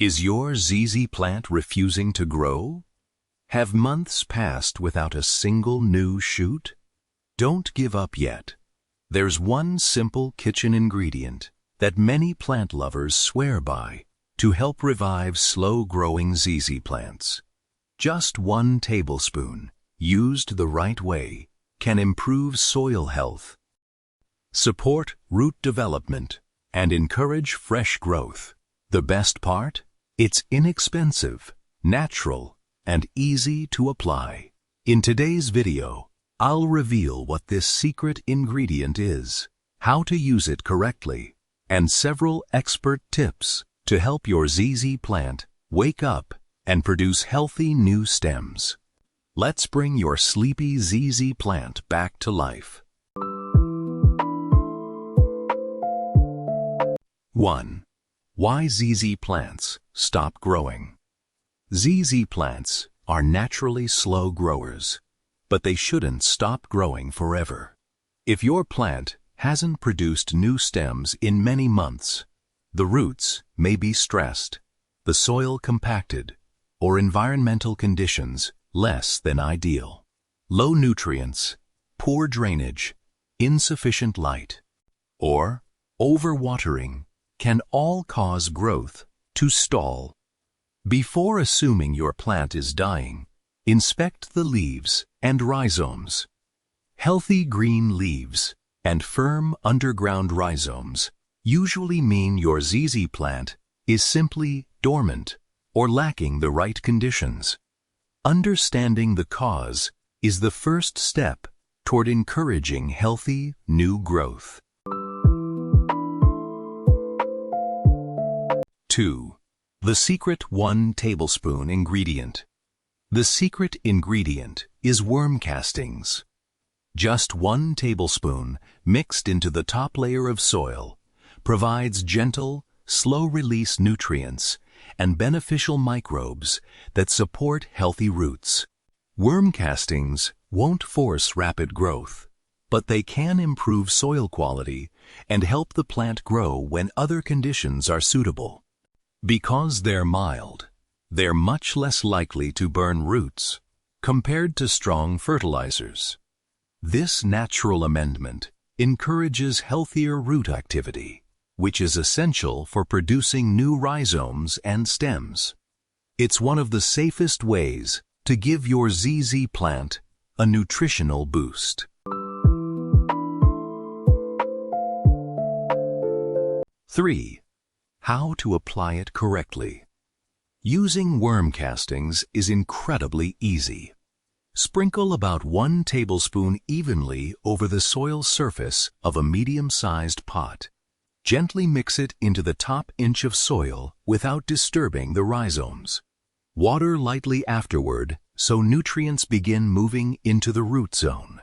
Is your ZZ plant refusing to grow? Have months passed without a single new shoot? Don't give up yet. There's one simple kitchen ingredient that many plant lovers swear by to help revive slow-growing ZZ plants. Just 1 tablespoon, used the right way, can improve soil health, support root development, and encourage fresh growth. The best part? It's inexpensive, natural, and easy to apply. In today's video, I'll reveal what this secret ingredient is, how to use it correctly, and several expert tips to help your ZZ plant wake up and produce healthy new stems. Let's bring your sleepy ZZ plant back to life. 1. Why ZZ plants stop growing. ZZ plants are naturally slow growers, but they shouldn't stop growing forever. If your plant hasn't produced new stems in many months, the roots may be stressed, the soil compacted, or environmental conditions less than ideal. Low nutrients, poor drainage, insufficient light, or overwatering can all cause growth to stall. Before assuming your plant is dying, inspect the leaves and rhizomes. Healthy green leaves and firm underground rhizomes usually mean your ZZ plant is simply dormant or lacking the right conditions. Understanding the cause is the first step toward encouraging healthy new growth. 2. The secret 1 tablespoon ingredient. The secret ingredient is worm castings. Just 1 tablespoon mixed into the top layer of soil provides gentle, slow-release nutrients and beneficial microbes that support healthy roots. Worm castings won't force rapid growth, but they can improve soil quality and help the plant grow when other conditions are suitable. Because they're mild, they're much less likely to burn roots compared to strong fertilizers. This natural amendment encourages healthier root activity, which is essential for producing new rhizomes and stems. It's one of the safest ways to give your ZZ plant a nutritional boost. 3. How to apply it correctly. Using worm castings is incredibly easy. Sprinkle about 1 tablespoon evenly over the soil surface of a medium-sized pot. Gently mix it into the top inch of soil without disturbing the rhizomes. Water lightly afterward so nutrients begin moving into the root zone.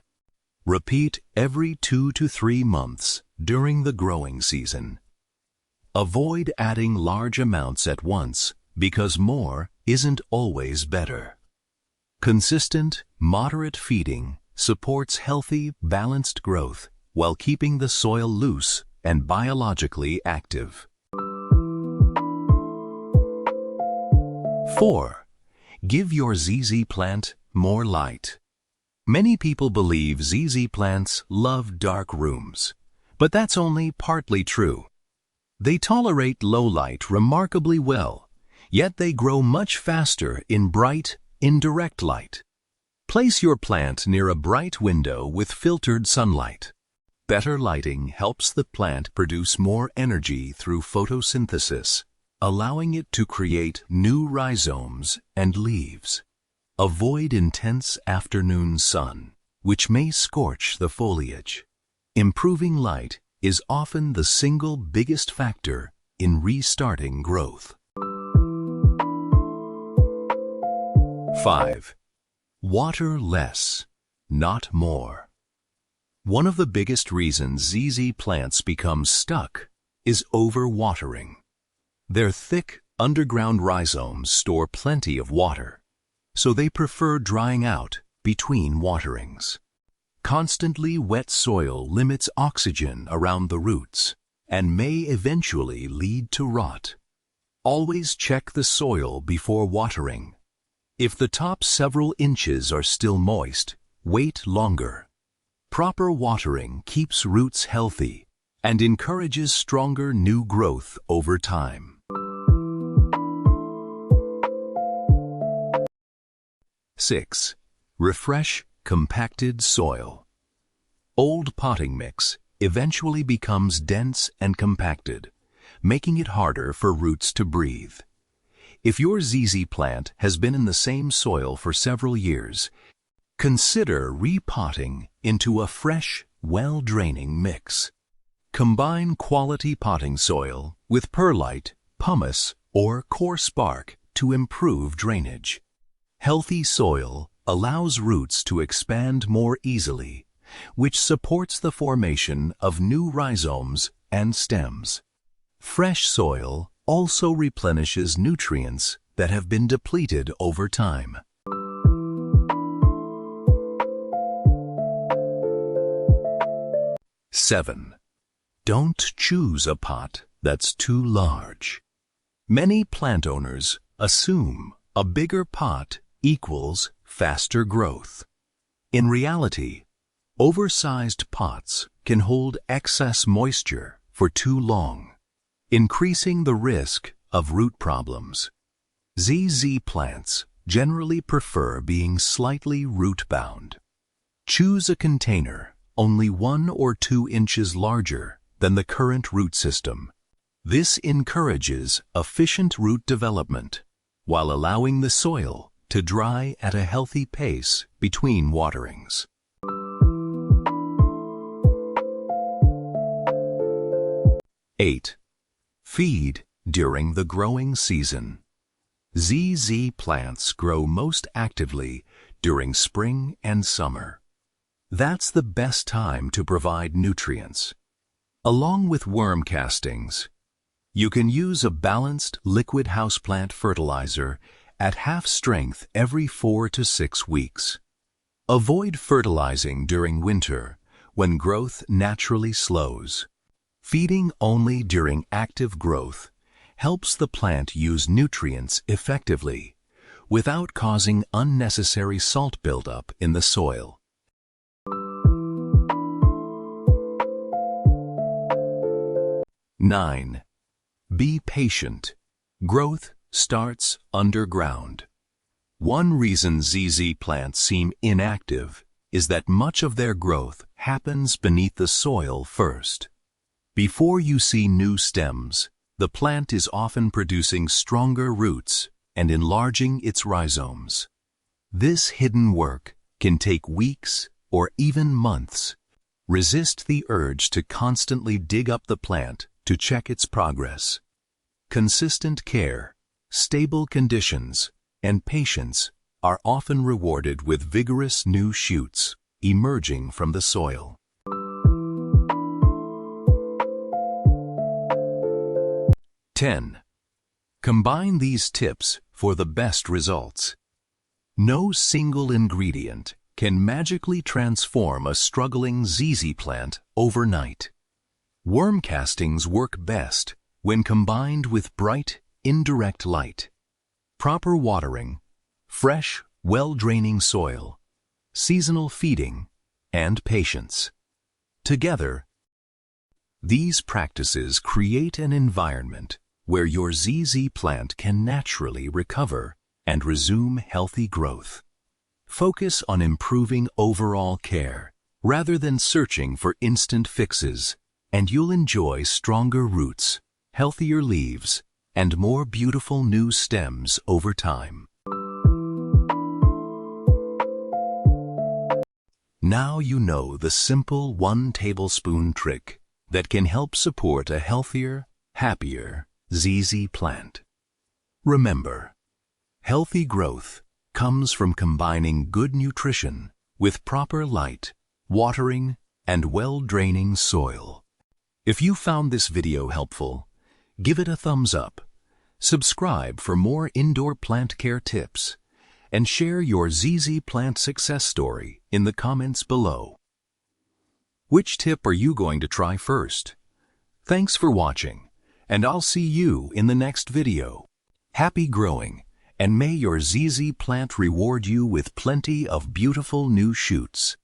Repeat every 2 to 3 months during the growing season. Avoid adding large amounts at once because more isn't always better. Consistent, moderate feeding supports healthy, balanced growth while keeping the soil loose and biologically active. 4. Give your ZZ plant more light. Many people believe ZZ plants love dark rooms, but that's only partly true. They tolerate low light remarkably well, yet they grow much faster in bright, indirect light. Place your plant near a bright window with filtered sunlight. Better lighting helps the plant produce more energy through photosynthesis, allowing it to create new rhizomes and leaves. Avoid intense afternoon sun, which may scorch the foliage. Improving light is often the single biggest factor in restarting growth. 5. Water less, not more. One of the biggest reasons ZZ plants become stuck is overwatering. Their thick, underground rhizomes store plenty of water, so they prefer drying out between waterings. Constantly wet soil limits oxygen around the roots and may eventually lead to rot. Always check the soil before watering. If the top several inches are still moist, wait longer. Proper watering keeps roots healthy and encourages stronger new growth over time. 6. Refresh compacted soil. Old potting mix eventually becomes dense and compacted, making it harder for roots to breathe. If your ZZ plant has been in the same soil for several years, consider repotting into a fresh, well-draining mix. Combine quality potting soil with perlite, pumice, or coarse bark to improve drainage. Healthy soil allows roots to expand more easily, which supports the formation of new rhizomes and stems. Fresh soil also replenishes nutrients that have been depleted over time. 7. Don't choose a pot that's too large. Many plant owners assume a bigger pot equals faster growth. In reality, oversized pots can hold excess moisture for too long, increasing the risk of root problems. ZZ plants generally prefer being slightly root-bound. Choose a container only 1 or 2 inches larger than the current root system. This encourages efficient root development while allowing the soil to dry at a healthy pace between waterings. 8. Feed during the growing season. ZZ plants grow most actively during spring and summer. That's the best time to provide nutrients. Along with worm castings, you can use a balanced liquid houseplant fertilizer at half strength every 4 to 6 weeks. Avoid fertilizing during winter when growth naturally slows. Feeding only during active growth helps the plant use nutrients effectively without causing unnecessary salt buildup in the soil. 9. Be patient. Growth starts underground. One reason ZZ plants seem inactive is that much of their growth happens beneath the soil first. Before you see new stems, the plant is often producing stronger roots and enlarging its rhizomes. This hidden work can take weeks or even months. Resist the urge to constantly dig up the plant to check its progress. Consistent care, stable conditions, and patience are often rewarded with vigorous new shoots emerging from the soil. 10. Combine these tips for the best results. No single ingredient can magically transform a struggling ZZ plant overnight. Worm castings work best when combined with bright, indirect light, proper watering, fresh, well-draining soil, seasonal feeding, and patience. Together, these practices create an environment where your ZZ plant can naturally recover and resume healthy growth. Focus on improving overall care rather than searching for instant fixes, and you'll enjoy stronger roots, healthier leaves, and more beautiful new stems over time. Now you know the simple 1 tablespoon trick that can help support a healthier, happier ZZ plant. Remember, healthy growth comes from combining good nutrition with proper light, watering, and well-draining soil. If you found this video helpful, give it a thumbs up, subscribe for more indoor plant care tips, and share your ZZ plant success story in the comments below. Which tip are you going to try first? Thanks for watching, and I'll see you in the next video. Happy growing, and may your ZZ plant reward you with plenty of beautiful new shoots.